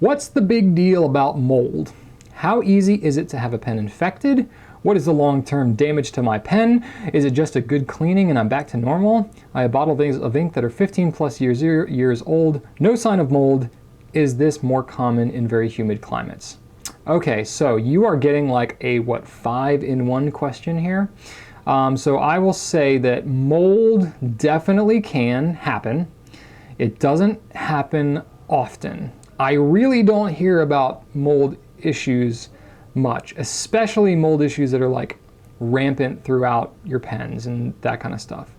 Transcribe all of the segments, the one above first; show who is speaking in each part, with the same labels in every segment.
Speaker 1: What's the big deal about mold? How easy is it to have a pen infected? What is the long-term damage to my pen? Is it just a good cleaning and I'm back to normal? I have bottles of ink that are 15 plus years old. No sign of mold. Is this more common in very humid climates? Okay, so you are getting like a, 5-in-1 question here. So I will say that mold definitely can happen. It doesn't happen often. I really don't hear about mold issues much, especially mold issues that are like rampant throughout your pens and that kind of stuff.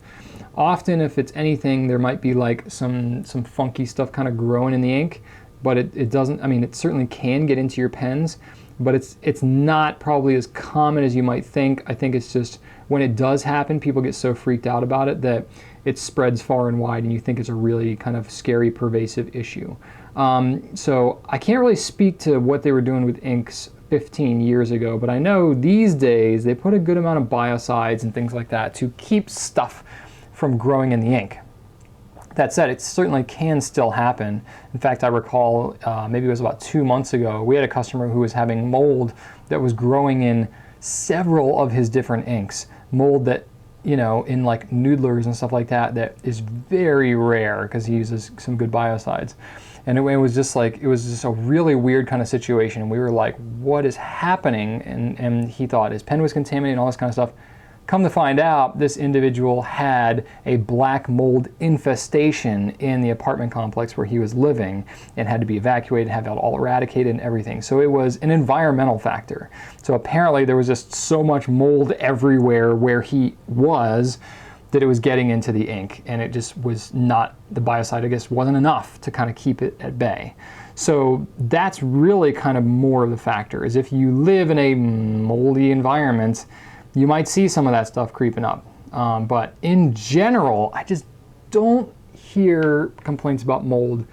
Speaker 1: Often, if it's anything, there might be like some funky stuff kind of growing in the ink, but it doesn't, I mean, it certainly can get into your pens, but it's not probably as common as you might think. I think it's just when it does happen, people get so freaked out about it that it spreads far and wide and you think it's a really kind of scary, pervasive issue. So I can't really speak to what they were doing with inks 15 years ago, but I know these days they put a good amount of biocides and things like that to keep stuff from growing in the ink. That said, it certainly can still happen. In fact, I recall maybe it was about 2 months ago, we had a customer who was having mold that was growing in several of his different inks. Mold that, you know, in like noodlers and stuff like that, that is very rare because he uses some good biocides. And it was just like, it was just a really weird kind of situation. And we were like, what is happening? And he thought his pen was contaminated and all this kind of stuff. Come to find out, this individual had a black mold infestation in the apartment complex where he was living and had to be evacuated, have it all eradicated and everything. So it was an environmental factor. So apparently there was just so much mold everywhere where he was that it was getting into the ink, and it just was not, the biocide, I guess, wasn't enough to kind of keep it at bay. So that's really kind of more of the factor, is if you live in a moldy environment, you might see some of that stuff creeping up. But in general, I just don't hear complaints about mold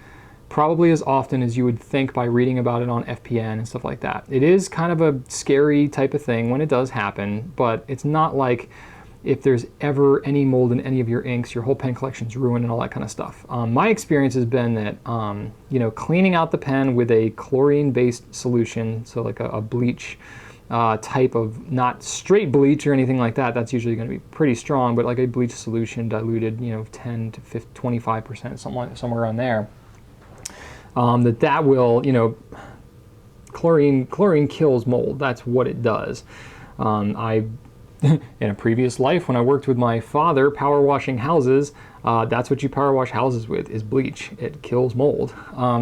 Speaker 1: probably as often as you would think by reading about it on FPN and stuff like that. It is kind of a scary type of thing when it does happen, but it's not like if there's ever any mold in any of your inks, your whole pen collection's ruined and all that kind of stuff. My experience has been that, you know, cleaning out the pen with a chlorine-based solution, so like a bleach type of, not straight bleach or anything like that, that's usually going to be pretty strong, but like a bleach solution diluted, you know, 10 to 25%, somewhere around there, that will, you know, chlorine kills mold. That's what it does. In a previous life, when I worked with my father power washing houses, that's what you power wash houses with, is bleach. It kills mold.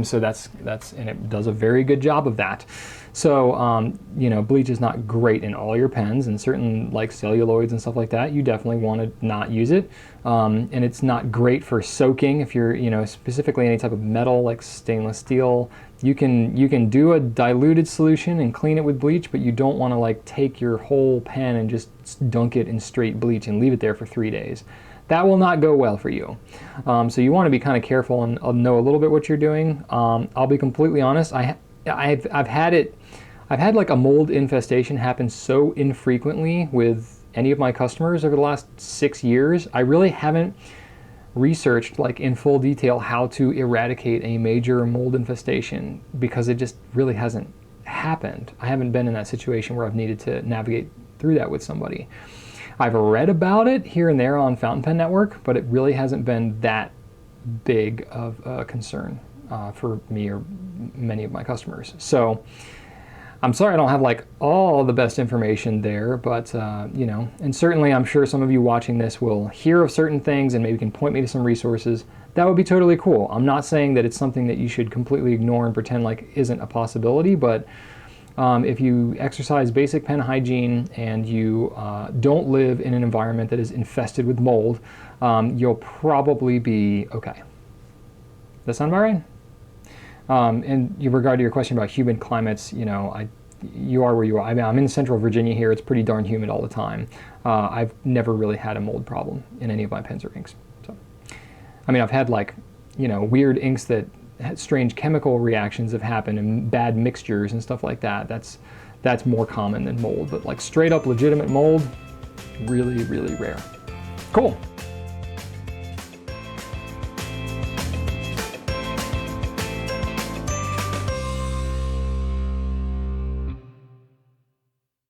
Speaker 1: So that's and it does a very good job of that. So you know, bleach is not great in all your pens, and certain like celluloids and stuff like that, you definitely want to not use it. And it's not great for soaking if you're, you know, specifically any type of metal like stainless steel. You can do a diluted solution and clean it with bleach, but you don't want to like take your whole pen and just dunk it in straight bleach and leave it there for 3 days. That will not go well for you. So you want to be kind of careful and know a little bit what you're doing. I'll be completely honest. I've had like a mold infestation happen so infrequently with any of my customers over the last 6 years. I really haven't researched like in full detail how to eradicate a major mold infestation because it just really hasn't happened. I haven't been in that situation where I've needed to navigate through that with somebody. I've read about it here and there on Fountain Pen Network, but it really hasn't been that big of a concern for me or many of my customers. So I'm sorry I don't have like all the best information there, but you know, and certainly I'm sure some of you watching this will hear of certain things and maybe can point me to some resources. That would be totally cool. I'm not saying that it's something that you should completely ignore and pretend like isn't a possibility, but if you exercise basic pen hygiene and you don't live in an environment that is infested with mold, you'll probably be okay. Does that sound about right? In regard to your question about humid climates, you know, you are where you are. I mean, I'm in central Virginia here. It's pretty darn humid all the time. I've never really had a mold problem in any of my pens or inks. So, I mean, I've had like, you know, weird inks that had strange chemical reactions have happened and bad mixtures and stuff like that. That's more common than mold, but like straight up legitimate mold, really, really rare. Cool.